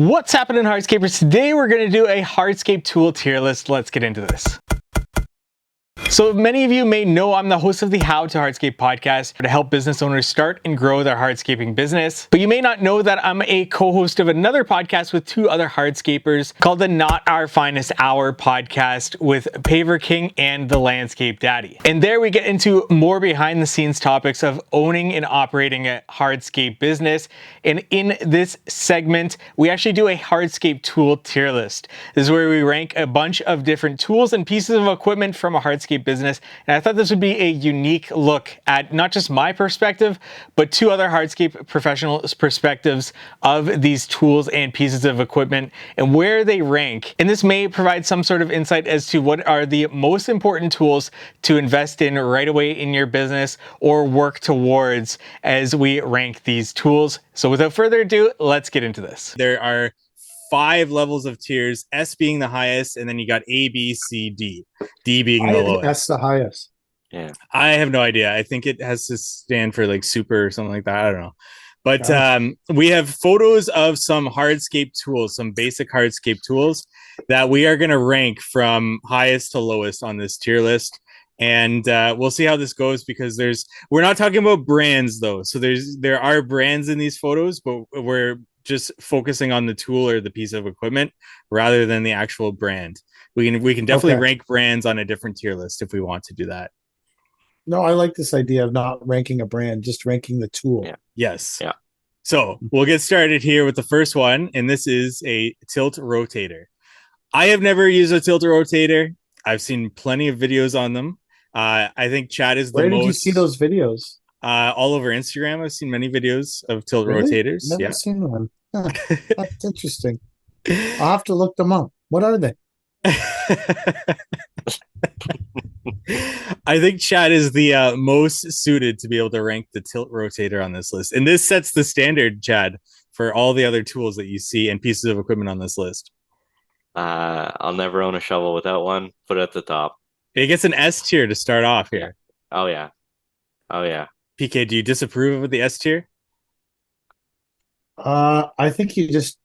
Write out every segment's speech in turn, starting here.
What's happening, Hardscapers? Today we're going to do a Hardscape tool tier list. Let's get into this. So many of you may know I'm the host of the How to Hardscape podcast to help business owners start and grow their hardscaping business. But you may not know that I'm a co-host of another podcast with two other hardscapers called the Not Our Finest Hour podcast with Paver King and the Landscape Daddy. And there we get into more behind the scenes topics of owning and operating a hardscape business. And in this segment, we actually do a hardscape tool tier list. This is where we rank a bunch of different tools and pieces of equipment from a hardscape business, and I thought this would be a unique look at not just my perspective, but two other hardscape professionals' perspectives of these tools and pieces of equipment and where they rank. And this may provide some sort of insight as to what are the most important tools to invest in right away in your business or work towards as we rank these tools. So without further ado, let's get into this. There are 5 levels of tiers, S being the highest, and then you got A, B, C, D. D being the lowest. S the highest. Yeah. I have no idea. I think it has to stand for like super or something like that. I don't know. But we have photos of some hardscape tools, some basic hardscape tools that we are going to rank from highest to lowest on this tier list. And we'll see how this goes because we're not talking about brands though. So there are brands in these photos, but we're just focusing on the tool or the piece of equipment rather than the actual brand. We can definitely rank brands on a different tier list if we want to do that. No, I like this idea of not ranking a brand, just ranking the tool. Yeah. Yes. Yeah. So we'll get started here with the first one, and this is a tilt rotator. I have never used a tilt rotator. I've seen plenty of videos on them. I think Chad is the most. Where did you see those videos? All over Instagram. I've seen many videos of tilt rotators. Never seen one. Huh, that's interesting. I'll have to look them up. What are they? I think Chad is the most suited to be able to rank the tilt rotator on this list. And this sets the standard, Chad, for all the other tools that you see and pieces of equipment on this list. I'll never own a shovel without one. Put it at the top. It gets an S tier to start off here. Oh, yeah. Oh, yeah. PK, do you disapprove of the S tier? I think you just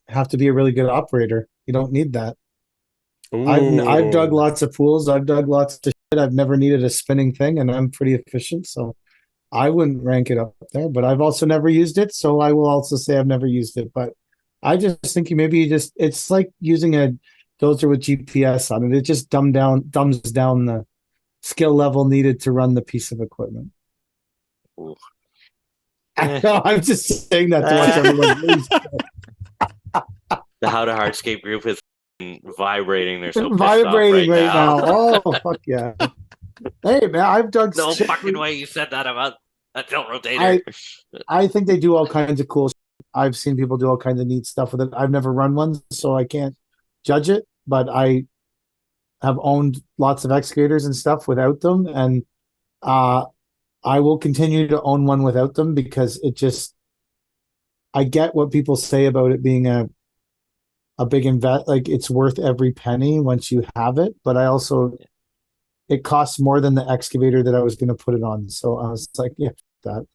have to be a really good operator. You don't need that. I've dug lots of pools. I've dug lots of shit. I've never needed a spinning thing, and I'm pretty efficient, so I wouldn't rank it up there. But I've also never used it, so I will also say I've never used it. But I just think it's like using a dozer with GPS on it. It just dumbs down the skill level needed to run the piece of equipment. No, I'm just saying that to watch everyone lose. The How to Hardscape group is vibrating. They're so vibrating right now. Oh, fuck yeah. Hey, man, I've dug no fucking way you said that about a tilt rotator. I think they do all kinds of cool shit. I've seen people do all kinds of neat stuff with it. I've never run one, so I can't judge it, but I have owned lots of excavators and stuff without them, and I will continue to own one without them because I get what people say about it being a big invest, like it's worth every penny once you have it, but it costs more than the excavator that I was going to put it on. So I was like, yeah, that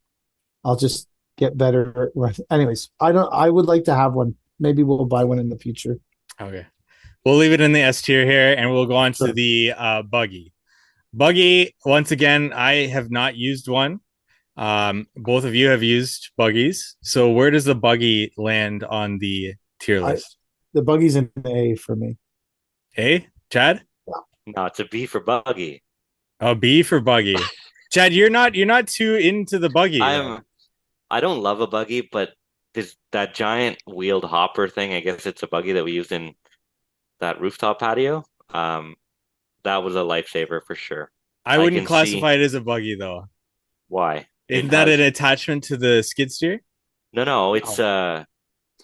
I'll just get better. Anyways, I would like to have one. Maybe we'll buy one in the future. Okay. We'll leave it in the S tier here and we'll go on to the buggy. Buggy, once again, I have not used one. Both of you have used buggies. So where does the buggy land on the tier list? The buggy's an A for me. A? Chad? No, it's a B for buggy. Oh, B for buggy. Chad, you're not too into the buggy. I don't love a buggy, but there's that giant wheeled hopper thing. I guess it's a buggy that we used in that rooftop patio. That was a lifesaver for sure. I wouldn't classify it as a buggy though. Why? Isn't that an attachment to the skid steer? No, it's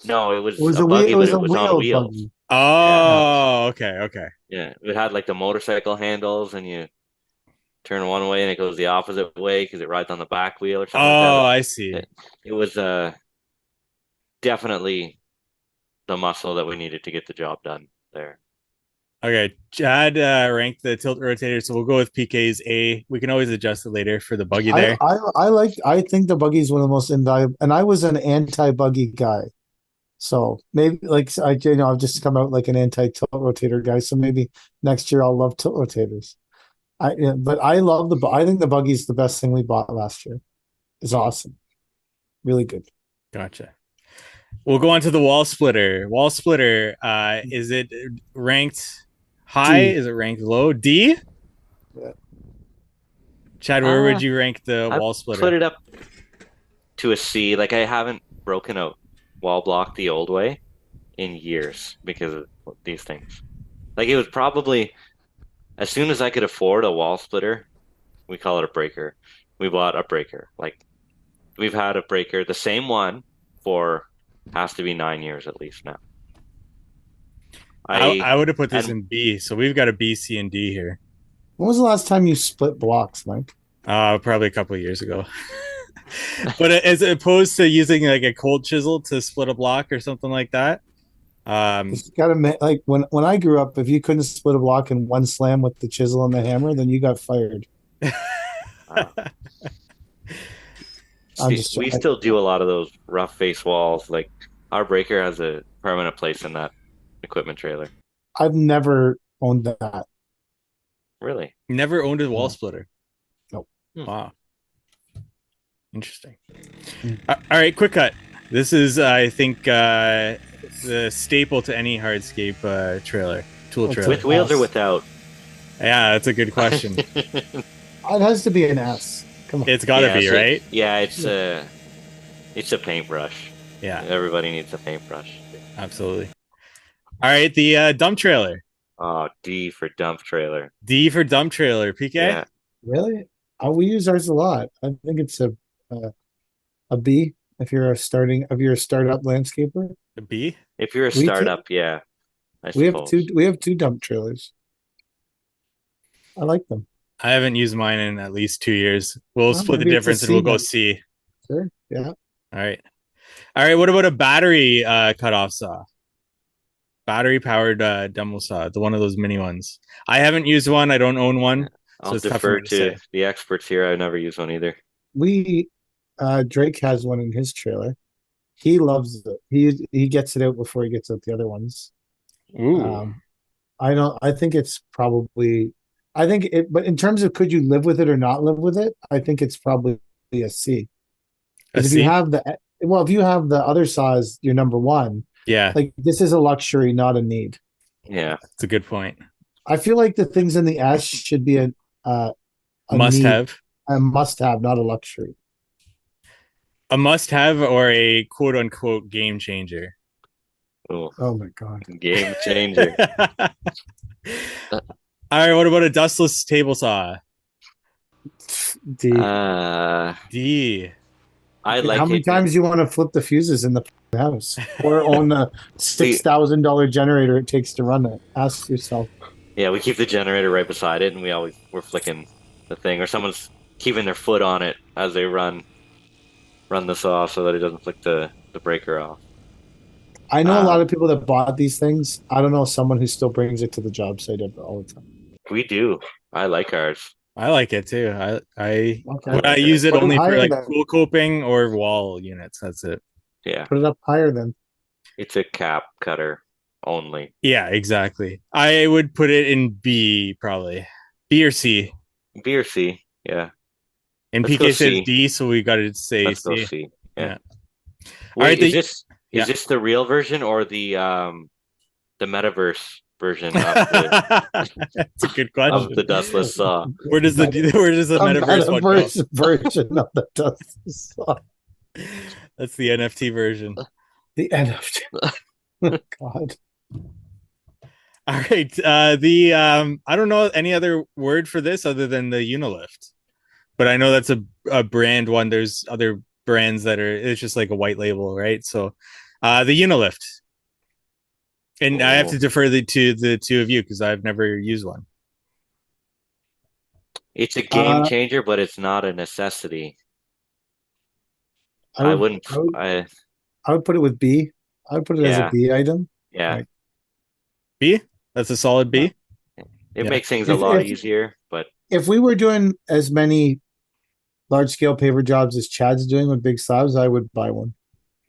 no, it was a buggy, but it was on wheels. Buggy. Oh, yeah. Okay. Yeah, it had like the motorcycle handles, and you turn one way and it goes the opposite way because it rides on the back wheel or something. Oh, I see. It was definitely the muscle that we needed to get the job done there. Okay, Chad ranked the tilt rotator, so we'll go with PK's A. We can always adjust it later for the buggy there. I think the buggy is one of the most invaluable, and I was an anti-buggy guy. So maybe like I've just come out like an anti-tilt rotator guy. So maybe next year I'll love tilt rotators. But I love I think the buggy's the best thing we bought last year. It's awesome. Really good. Gotcha. We'll go on to the wall splitter. Wall splitter, is it ranked high? D. Is it ranked low? D? Yeah. Chad, where would you rank the I wall put splitter? it up to a C. Like I haven't broken a wall block the old way in years because of these things. Like it was probably as soon as I could afford a wall splitter, we call it a breaker. We bought a breaker. Like we've had a breaker, the same one for has to be 9 years at least now. I would have put this And in B. So we've got a B, C, and D here. When was the last time you split blocks, Mike? Probably a couple of years ago. But as opposed to using like a cold chisel to split a block or something like that. You got to like when I grew up, if you couldn't split a block in one slam with the chisel and the hammer, then you got fired. uh, I'm just we still do a lot of those rough face walls. Like our breaker has a permanent place in that equipment trailer. I've never owned that. Really? Never owned a wall splitter. Nope. Wow. Interesting. All right, quick cut. This is, I think, the staple to any Hardscape tool trailer. With wheels or without? Yeah, that's a good question. It has to be an S. Come on. It's got to be, right? Yeah, it's a paintbrush. Yeah, Everybody needs a paintbrush. absolutely. All right, the dump trailer. Oh, D for dump trailer. D for dump trailer. PK? Yeah. Really? We use ours a lot. I think it's a B if you're a startup landscaper. A B? If you're a We startup, yeah. I We have suppose. we have two dump trailers. I like them. I haven't used mine in at least 2 years. We'll Well, split the maybe it's a difference and we'll C go then. C. Sure. Yeah. All right. All right, what about a battery cutoff saw? Battery powered demo saw, the one of those mini ones. I haven't used one. I don't own one, so I'll it's tough for defer me to to say. the experts here. I've never used one either. We Drake has one in his trailer. He loves it. He gets it out before he gets out the other ones. Ooh, I think it's probably but in terms of could you live with it or not live with it, I think it's probably a C. a Because if C? if you have the other saw as your number one, Yeah, like this is a luxury, not a need. Yeah. that's a good point. I feel like the things in the S should be a Must need, have. a must have, not a luxury. A must have or a quote unquote game changer. Oh, Oh my god. game changer. All right, what about a dustless table saw? D. D. I How like many it. times do you want to flip the fuses in the house or own a $6,000 generator it takes to run it? Ask yourself. Yeah, we keep the generator right beside it, and we're flicking the thing, or someone's keeping their foot on it as they run the saw so that it doesn't flick the breaker off. I know a lot of people that bought these things. I don't know someone who still brings it to the job site all the time. We do. I like ours. I like it too. Okay. But I use it Put only for higher like then. pool coping or wall units. That's it. Yeah, Put it up higher then. it's a cap cutter only. Yeah, exactly. I would put it in B probably. B or C. B or C. Yeah, And Let's go PK said C. D, so we got to say let's go C. C. Yeah. Yeah. All right, Wait, yeah. is this the real version or the metaverse version of the That's a good of question. the dustless saw? Where does the metaverse one go? Metaverse version of the dust saw. That's the NFT version. The NFT. Oh, God. All right. I don't know any other word for this other than the Unilift, but I know that's a brand one. There's other brands that it's just like a white label, right? So, the Unilift, and I have to defer to the two of you because I've never used one. It's a game changer, but it's not a necessity. I wouldn't. I would put it with B. I would put it as a B item. Yeah. Like, B? That's a solid B. It makes things a lot easier, but if we were doing as many large scale paver jobs as Chad's doing with big slabs, I would buy one.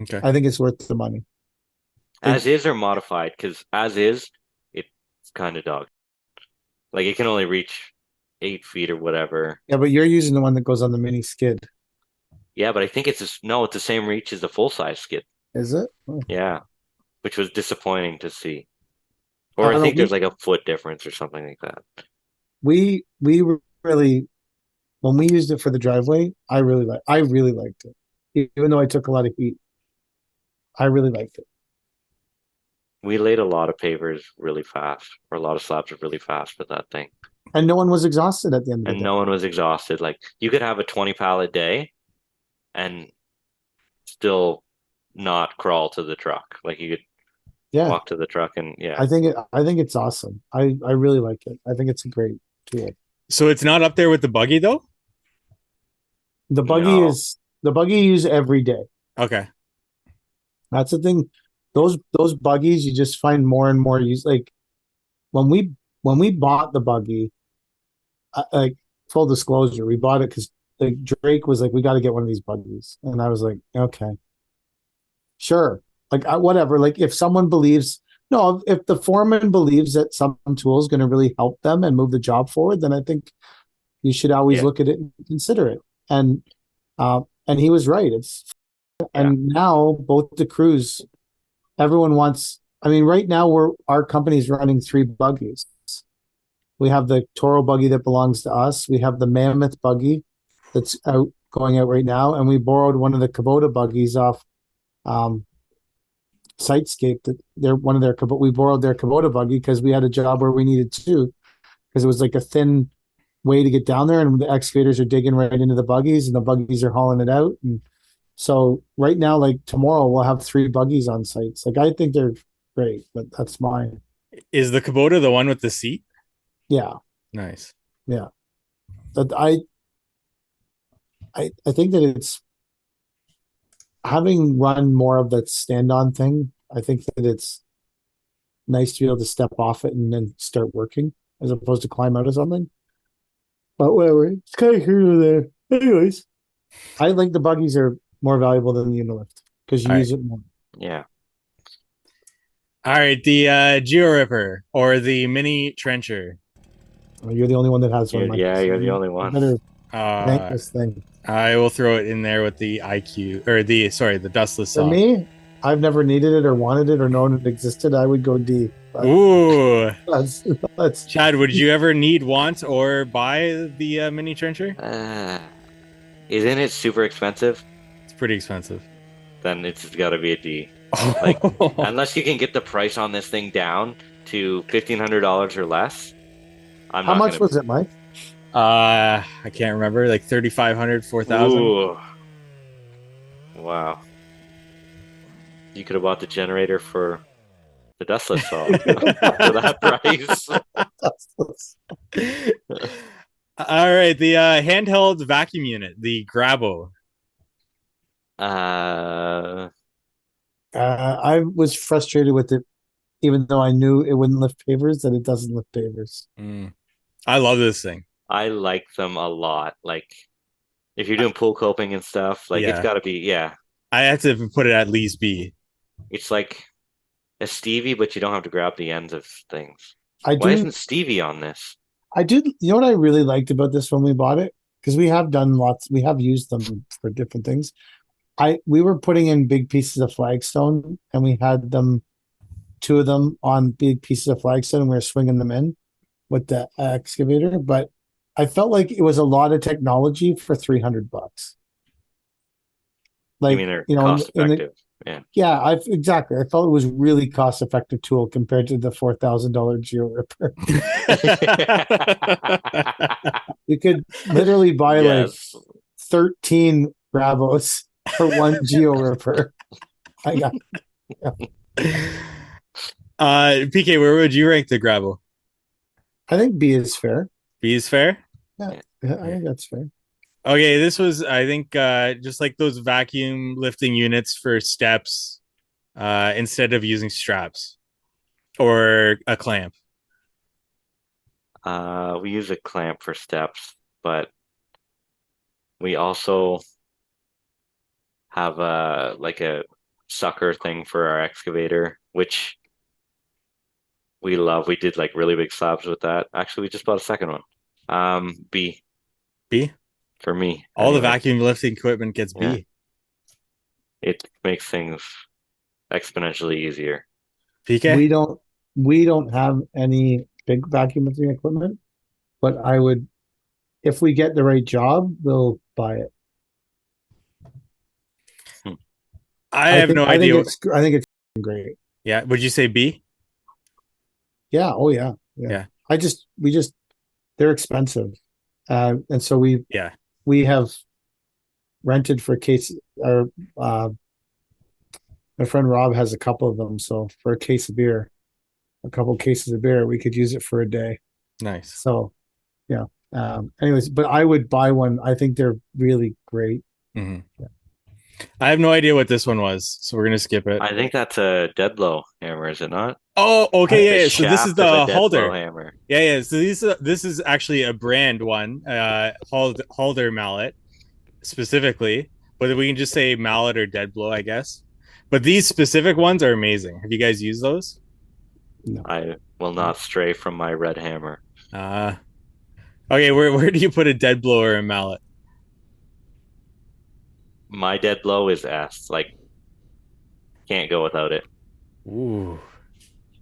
Okay. I think it's worth the money. As is or modified? Because as is, it's kind of dog. Like it can only reach 8 feet or whatever. Yeah, but you're using the one that goes on the mini skid, Yeah, but I think no, it's the same reach as the full size skid. is it? Oh. Yeah, which was disappointing to see. I Or I don't know. think there's like a foot difference or something like that. We really, when we used it for the driveway, I really liked it, even though I took a lot of heat. I really liked it. We laid a lot of pavers really fast, or a lot of slabs really fast with that thing. And no one was exhausted at the end of And the day. no one was exhausted. Like you could have a 20 pallet day and still not crawl to the truck. Like you could Yeah, walk to the truck and yeah. I think it's awesome. I really like it. I think it's a great tool. So it's not up there with the buggy though? No. The buggy you use every day. Okay. That's the thing. Those buggies you just find more and more use. Like when we bought the buggy, like full disclosure, we bought it because like Drake was like, we got to get one of these buggies, and I was like, okay, sure, like whatever. Like if someone believes, no, if the foreman believes that some tool is going to really help them and move the job forward, then I think you should always Yeah. look at it and consider it. And he was right. And now both the crews, everyone wants. I mean, right now our company's running 3 buggies. We have the Toro buggy that belongs to us. We have the Mammoth buggy that's going out right now, and we borrowed one of the Kubota buggies off Sitescape. That they're one of their we borrowed their Kubota buggy because we had a job where we needed 2 because it was like a thin way to get down there, and the excavators are digging right into the buggies, and the buggies are hauling it out. And so right now, like tomorrow, we'll have 3 buggies on sites. Like I think they're great, but that's mine. Is the Kubota the one with the seat? Yeah, Nice. yeah. But I think that it's having run more of that stand-on thing. I think that it's nice to be able to step off it and then start working as opposed to climb out of something. But whatever, it's kind of here or there. Anyways, I think the buggies are more valuable than the Unilift because you All use right. it more. Yeah. All right, the Geo Ripper or the Mini Trencher. Well, you're the only one that has one, Mike. Yeah, So you're the you only one. better thank Uh, this thing. I will throw it in there with the IQ or the dustless For saw. me, I've never needed it or wanted it or known it existed. I would go D. But Ooh, that's Chad, would you ever need, want, or buy the Mini Trencher? Isn't it super expensive? It's pretty expensive. Then it's got to be a D. Like, unless you can get the price on this thing down to $1,500 or less, I'm how not much gonna. was it, Mike? I can't remember, like 3,500, 4,000. Ooh, wow! You could have bought the generator for the dustless saw for that price. All right, the handheld vacuum unit, the Grabo. I was frustrated with it, even though I knew it wouldn't lift pavers, that it doesn't lift pavers. I love this thing. I like them a lot. Like, if you're doing pool coping and stuff, like it's got to be, yeah. I have to put it at least B. It's like a Stevie, but you don't have to grab the ends of things. Why isn't Stevie on this? I did. You know what I really liked about this when we bought it? Because we have used them for different things. We were putting in big pieces of flagstone, and we had 2 of them on big pieces of flagstone, and we were swinging them in with the excavator. But I felt like it was a lot of technology for $300. Like, You mean they're cost effective? Yeah, exactly. I felt it was really cost effective tool compared to the $4,000 Geo Ripper. You could literally buy like 13 Bravos for 1 Geo Ripper. I got. Yeah. PK, where would you rank the Grabo? I think B is fair. B is fair? Yeah, I think that's fair. Okay, this was, I think, just like those vacuum lifting units for steps, instead of using straps or a clamp. We use a clamp for steps, but we also have a sucker thing for our excavator, which we love. We did like really big slabs with that. Actually, we just bought a second one. B B. for me. All the Anyway. vacuum lifting equipment gets Yeah. B. It makes things exponentially easier. PK. We don't have any big vacuum lifting equipment, but I would, if we get the right job, we'll buy it. I have no idea. I think it's great. Yeah. Would you say B? Yeah. Oh yeah. Yeah. They're expensive, and so Yeah. we have rented for case. Our my friend Rob has a couple of them, so for a case of beer, a couple of cases of beer, we could use it for a day. Nice. So, yeah. Anyways, but I would buy one. I think they're really great. Mm-hmm. Yeah. I have no idea what this one was, so we're gonna skip it. I think that's a dead blow hammer, is it not? Oh, okay, yeah. So this is the Halder hammer. Yeah. So this is actually a brand one, Halder mallet specifically, but we can just say mallet or dead blow, I guess. But these specific ones are amazing. Have you guys used those? No. I will not stray from my red hammer. Okay, where do you put a dead blow or a mallet? My dead blow is S. Like, can't go without it. Ooh.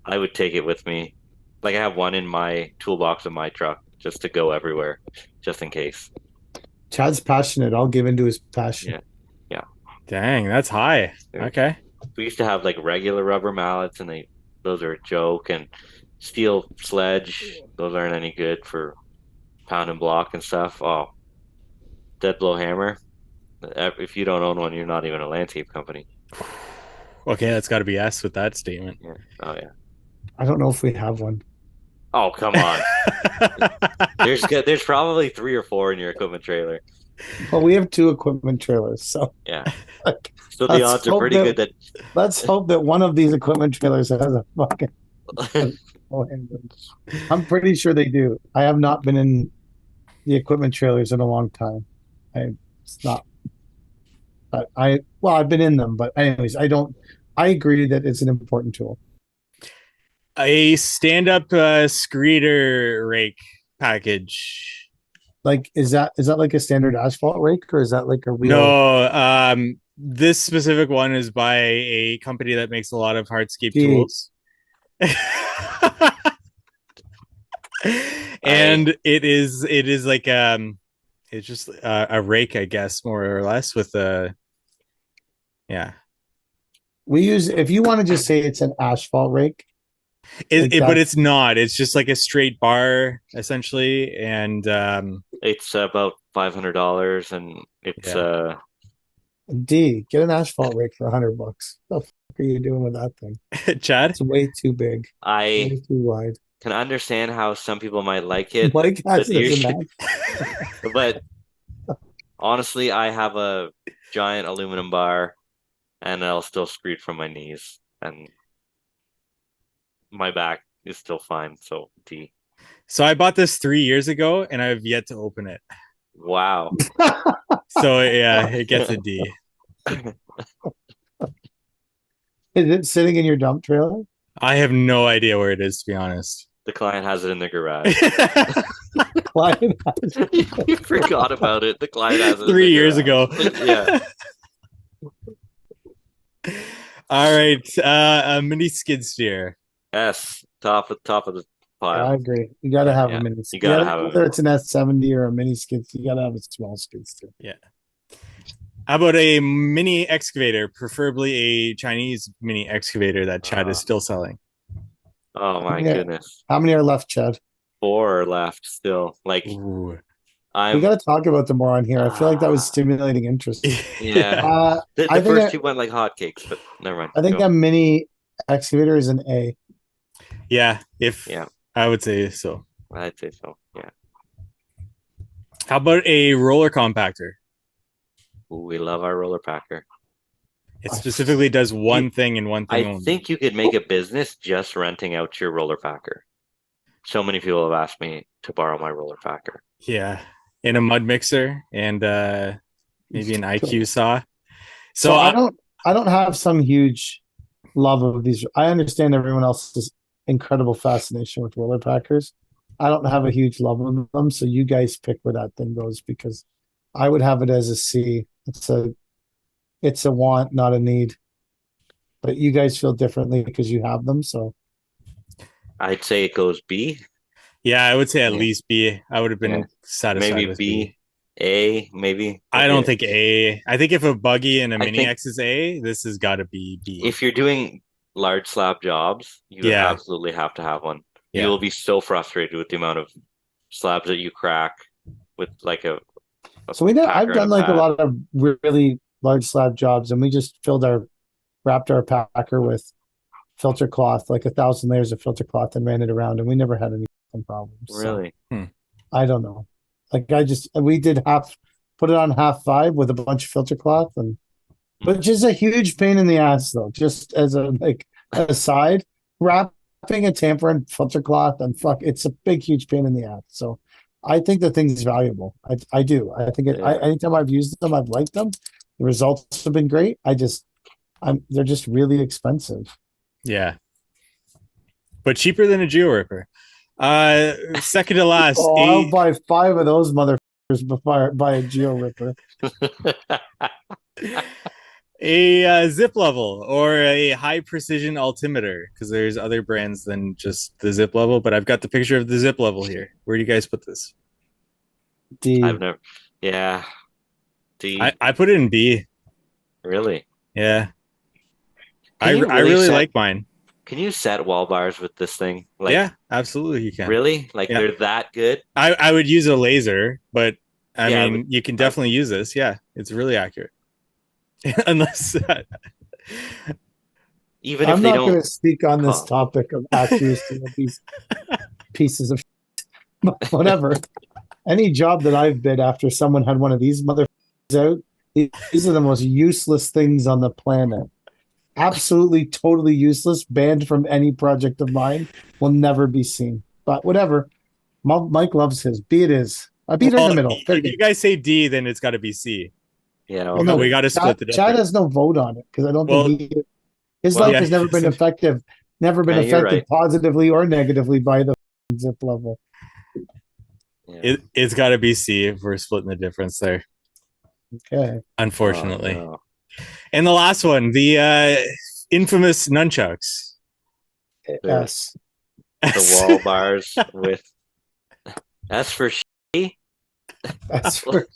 I would take it with me. Like, I have one in my toolbox of my truck just to go everywhere, just in case. Chad's passionate. I'll give into his passion. Yeah. Yeah. Dang, that's high. Okay. We used to have like regular rubber mallets, and those are a joke. And steel sledge, those aren't any good for pound and block and stuff. Oh, dead blow hammer. If you don't own one, you're not even a landscape company. Okay, that's got to be S with that statement. Yeah. Oh yeah. I don't know if we have one. Oh come on. There's probably 3 or 4 in your equipment trailer. Well, we have 2 equipment trailers, so yeah. So the odds are pretty good that. Let's hope that one of these equipment trailers has a fucking. I'm pretty sure they do. I have not been in the equipment trailers in a long time. It's not. I've been in them, but anyways, I agree that it's an important tool. A stand-up screeder rake package. Like, is that like a standard asphalt rake, or is that like a real? No, this specific one is by a company that makes a lot of hardscape tools. And it is like it's just a rake, I guess, more or less, with a yeah. We use, if you want to just say it's an asphalt rake. But it's not. It's just like a straight bar, essentially, and it's about $500, and it's D. Get an asphalt rake for $100. What the fuck are you doing with that thing, Chad? It's way too big. Way too wide. Can understand how some people might like it. Mike has but honestly, I have a giant aluminum bar, and I'll still screed from my knees, and my back is still fine. So D. So I bought this 3 years ago, and I've yet to open it. Wow. So yeah, it gets a D. Is it sitting in your dump trailer? I have no idea where it is, to be honest. The client has it in the garage. You forgot about it. The client has it 3 years ago. Yeah. All right. A mini skid steer. S. Top of the pile. I agree. You gotta have a mini skid. You gotta have whether it's an S70 or a mini skid, you gotta have a small skid steer. Yeah. How about a mini excavator, preferably a Chinese mini excavator that Chad is still selling? Oh my goodness. How many are left, Chad? 4 are left still. Like, we got to talk about them more on here. I feel like that was stimulating interest. Yeah. The first 2 went like hotcakes, but never mind. I think a mini excavator is an A. Yeah. I would say so. I'd say so. Yeah. How about a roller compactor? Ooh, we love our roller packer. It specifically does one thing and one thing only. I think you could make a business just renting out your roller packer. So many people have asked me to borrow my roller packer. Yeah. And a mud mixer and maybe an IQ saw. So I I don't have some huge love of these. I understand everyone else's incredible fascination with roller packers. I don't have a huge love of them, so you guys pick where that thing goes because I would have it as a C. It's a want, not a need. But you guys feel differently because you have them, so I'd say it goes B. Yeah, I would say at Yeah. least B. I would have been Yeah. satisfied Maybe with B, B. A, maybe. I don't Okay. think A. I think if a buggy and a I mini think X is A, this has got to be B. if you're doing large slab jobs, you would Yeah, absolutely have to have one. You yeah. will be so frustrated with the amount of slabs that you crack with like a So we know I've packer and a done like a pad. lot of really large slab jobs, and we just wrapped our packer with filter cloth, like 1,000 layers of filter cloth, and ran it around, and we never had any problems. So Really? I don't know. Like we did put it on half 5 with a bunch of filter cloth, and which is a huge pain in the ass though. Just as a aside, wrapping a tamper in filter cloth and it's a big huge pain in the ass. So I think the thing's valuable. I do. I think Yeah. anytime I've used them, I've liked them. The results have been great. They're just really expensive. Yeah. But cheaper than a Geo Ripper. Second to last, Oh, I'll buy 5 of those motherfuckers before I buy a Geo Ripper. a zip level or a high precision altimeter, because there's other brands than just the zip level, but I've got the picture of the zip level here. Where do you guys put this? D. I've never. Yeah. D. I put it in B. Really? Yeah. Can I you I really really set? like mine. Can you set wall bars with this thing? Like, Yeah, absolutely you can. really? Like Yeah. they're that good? I would use a laser, but I Yeah, mean, you can definitely use this. Yeah, it's really accurate. Unless even if I'm they not going don't to speak on this call. topic of accuracy of these pieces of whatever. Any job that I've bid after someone had one of these motherfuckers out, these are the most useless things on the planet. Absolutely, totally useless, banned from any project of mine, will never be seen. But whatever. Mike loves his. B it is. I beat her in well, the middle. if you guys say D, then it's got to be C. Yeah, Well, okay. no, We got to split the Chad difference. has no vote on it because I don't Well, think his Well, life yeah, has never been yeah, you're affected right. positively or negatively by the zip level. Yeah. it's got to be C if we're splitting the difference there. Okay. Oh Unfortunately. no. And the last one, the infamous nunchucks. S. The wall bars with S for she. That's for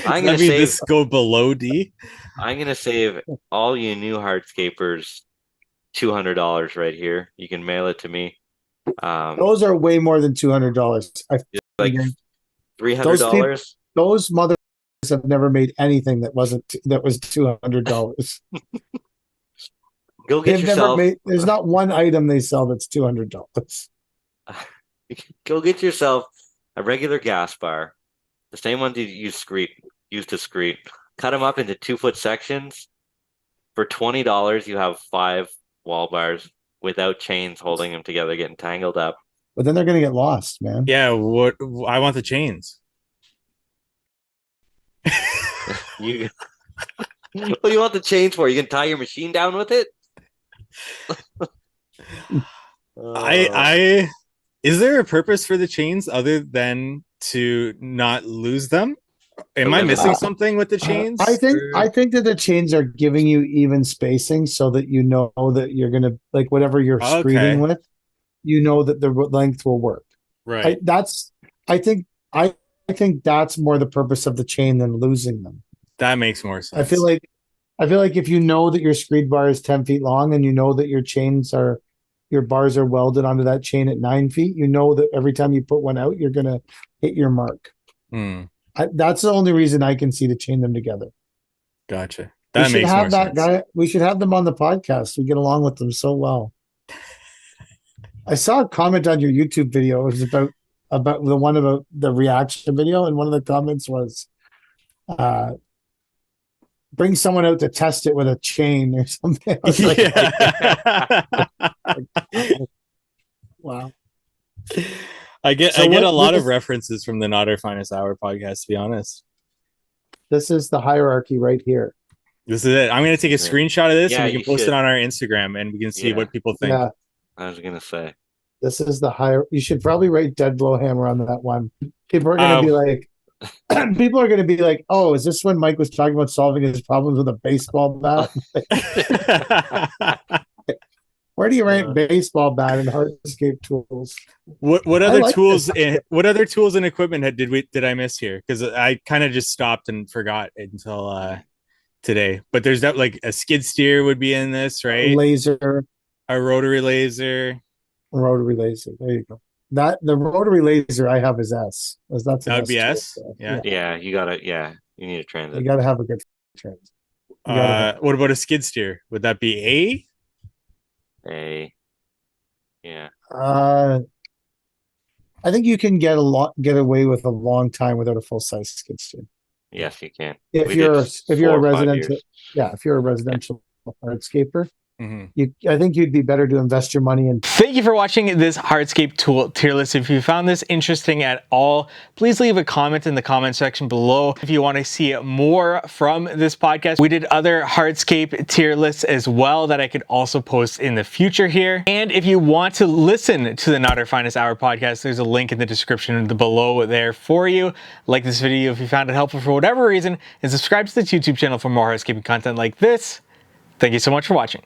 I'm gonna mean save. this go below D? I'm gonna save all you new hardscapers $200 right here. You can mail it to me. those are way more than $200. Like Those people, $300. those mothers have never made anything that was $200. Go get They've never yourself. made. There's not one item they sell that's $200. Go get yourself a regular gas bar, the same one you used to screed. Cut them up into 2-foot sections. For $20, you have 5 wall bars without chains holding them together, getting tangled up. But then they're gonna get lost, man. Yeah, what I want the chains. You, what do you want the chains for? You can tie your machine down with it. I is there a purpose for the chains other than to not lose them? Am I missing something with the chains? I think that the chains are giving you even spacing so that you know that you're gonna like whatever you're screeding with, you know that the length will work. Right. I think that's more the purpose of the chain than losing them. That makes more sense. I feel like if you know that your screed bar is 10 feet long and you know that your bars are welded onto that chain at 9 feet, you know that every time you put one out, you're gonna hit your mark. That's the only reason I can see to chain them together. Gotcha. That makes more sense. We should have them on the podcast. We get along with them so well. I saw a comment on your YouTube video. It was about the one about the reaction video, and one of the comments was, "Bring someone out to test it with a chain or something." I was like, wow. I get a lot of references from the Not Our Finest Hour podcast, to be honest. This is the hierarchy right here. This is it. I'm going to take a screenshot of this Yeah, and we can you post should. it on our Instagram and we can see Yeah. what people think. Yeah, I was gonna say. this is the higher. You should probably write Dead Blow Hammer on that one. People are going to be like, people are going to be like, oh, is this when Mike was talking about solving his problems with a baseball bat? Where do you rank baseball bat in Hardscape tools? What other like tools? this. What other tools and equipment did I miss here? Because I kind of just stopped and forgot until today. But there's that like a skid steer would be in this, right? Laser, A rotary laser. rotary laser. There you go. That the rotary laser I have is S. That's That would be tool, S. so, Yeah. Yeah, you gotta. Yeah, you need a transit. You got to have a good transit. What about a skid steer? Would that be A. Yeah. I think you can get away with a long time without a full size skid steer. Yes, you can. If We you're did a 4 or 5 residential, years. yeah, if you're a residential hardscaper, A? I think you'd be better to invest your money in. Thank you for watching this Hardscape tool tier list. If you found this interesting at all, please leave a comment in the comment section below. If you want to see more from this podcast, we did other Hardscape tier lists as well that I could also post in the future here. And if you want to listen to the Not Our Finest Hour podcast, there's a link in the description below there for you. Like this video if you found it helpful for whatever reason, and subscribe to the YouTube channel for more hardscaping content like this. Thank you so much for watching.